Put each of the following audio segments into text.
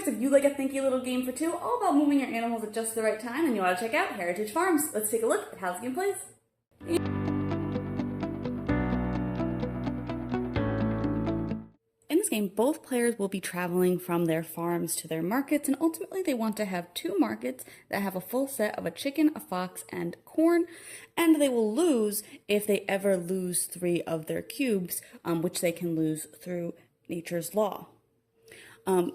players, if you like a thinky little game for two, all about moving your animals at just the right time, and you want to check out Heritage Farms. Let's take a look at how this game plays. In this game, both players will be traveling from their farms to their markets, and ultimately they want to have two markets that have a full set of a chicken, a fox, and corn, and they will lose if they ever lose 3 of their cubes, which they can lose through nature's law. On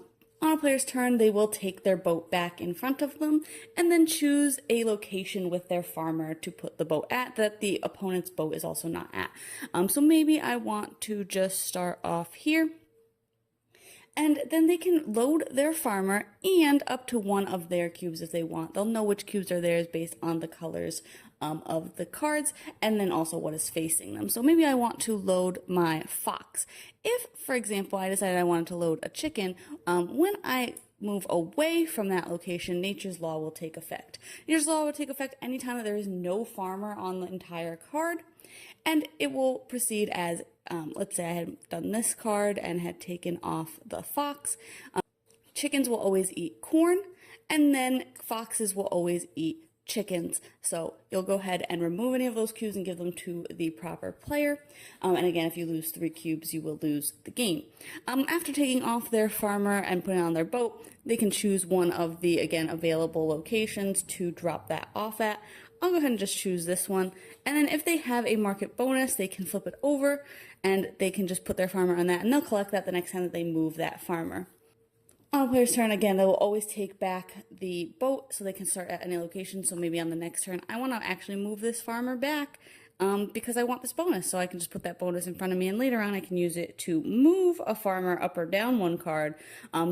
a player's turn, they will take their boat back in front of them and then choose a location with their farmer to put the boat at that the opponent's boat is also not at. So maybe I want to just start off here. And then they can load their farmer and up to 1 of their cubes if they want. They'll know which cubes are theirs based on the colors of the cards, and then also what is facing them. So maybe I want to load my fox. If, for example, I decided I wanted to load a chicken, when I move away from that location, nature's law will take effect. Nature's law will take effect anytime that there is no farmer on the entire card, and it will proceed as let's say I had done this card and had taken off the fox. Chickens will always eat corn, and then foxes will always eat chickens. So you'll go ahead and remove any of those cubes and give them to the proper player. And again, if you lose 3 cubes, you will lose the game. After taking off their farmer and putting it on their boat, they can choose one of the, again, available locations to drop that off at. I'll go ahead and just choose this one. And then if they have a market bonus, they can flip it over and they can just put their farmer on that, and they'll collect that the next time that they move that farmer. On a player's turn, again, they will always take back the boat so they can start at any location. So maybe on the next turn, I want to actually move this farmer back because I want this bonus. So I can just put that bonus in front of me, and later on I can use it to move a farmer up or down 1 card.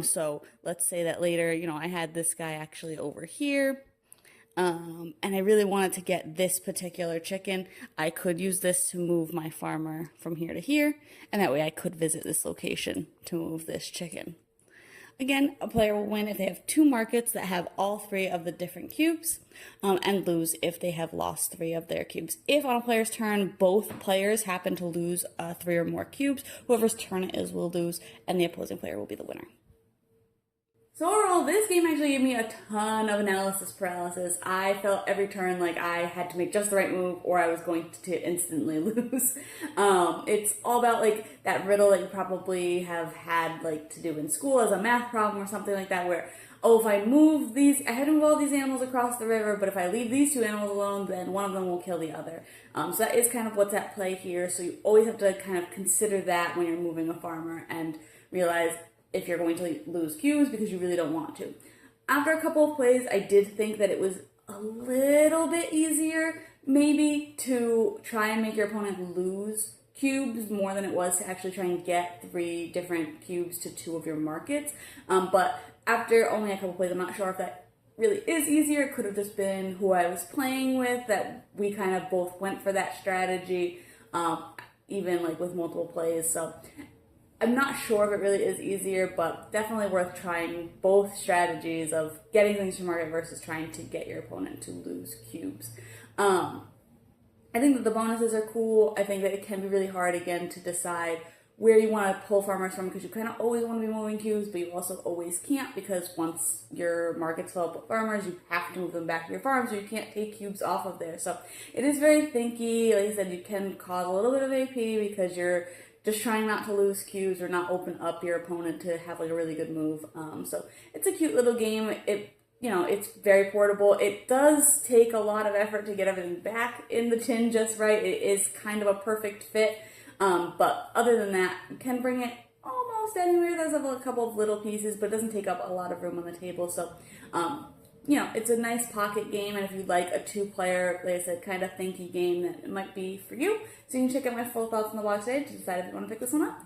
So let's say that later, I had this guy actually over here. And I really wanted to get this particular chicken. I could use this to move my farmer from here to here, and that way I could visit this location to move this chicken. Again, a player will win if they have 2 markets that have all 3 of the different cubes, and lose if they have lost 3 of their cubes. If on a player's turn, both players happen to lose 3 or more cubes, whoever's turn it is will lose, and the opposing player will be the winner. So overall, this game actually gave me a ton of analysis paralysis. I felt every turn like I had to make just the right move or I was going to instantly lose. It's all about like that riddle that you probably have had like to do in school as a math problem or something like that, where, oh, if I move these, I had to move all these animals across the river, but if I leave these 2 animals alone, then one of them will kill the other. So that is kind of what's at play here. So you always have to kind of consider that when you're moving a farmer and realize if you're going to lose cubes because you really don't want to. After a couple of plays, I did think that it was a little bit easier maybe to try and make your opponent lose cubes more than it was to actually try and get 3 different cubes to 2 of your markets. But after only a couple plays, I'm not sure if that really is easier. It could have just been who I was playing with, that we kind of both went for that strategy, even like with multiple plays. So I'm not sure if it really is easier, but definitely worth trying both strategies of getting things to market versus trying to get your opponent to lose cubes. I think that the bonuses are cool. I think that it can be really hard, again, to decide where you want to pull farmers from, because you kind of always want to be moving cubes, but you also always can't, because once your markets fill up with farmers, you have to move them back to your farm, so you can't take cubes off of there. So it is very thinky. Like I said, you can cause a little bit of AP because you're just trying not to lose cubes or not open up your opponent to have like a really good move. So it's a cute little game. It's very portable. It does take a lot of effort to get everything back in the tin just right. It is kind of a perfect fit. But other than that, you can bring it almost anywhere. There's a couple of little pieces, but it doesn't take up a lot of room on the table. So, it's a nice pocket game, and if you like a 2-player, like I said, kind of thinky game, that it might be for you. So you can check out my full thoughts in the box today to decide if you want to pick this one up.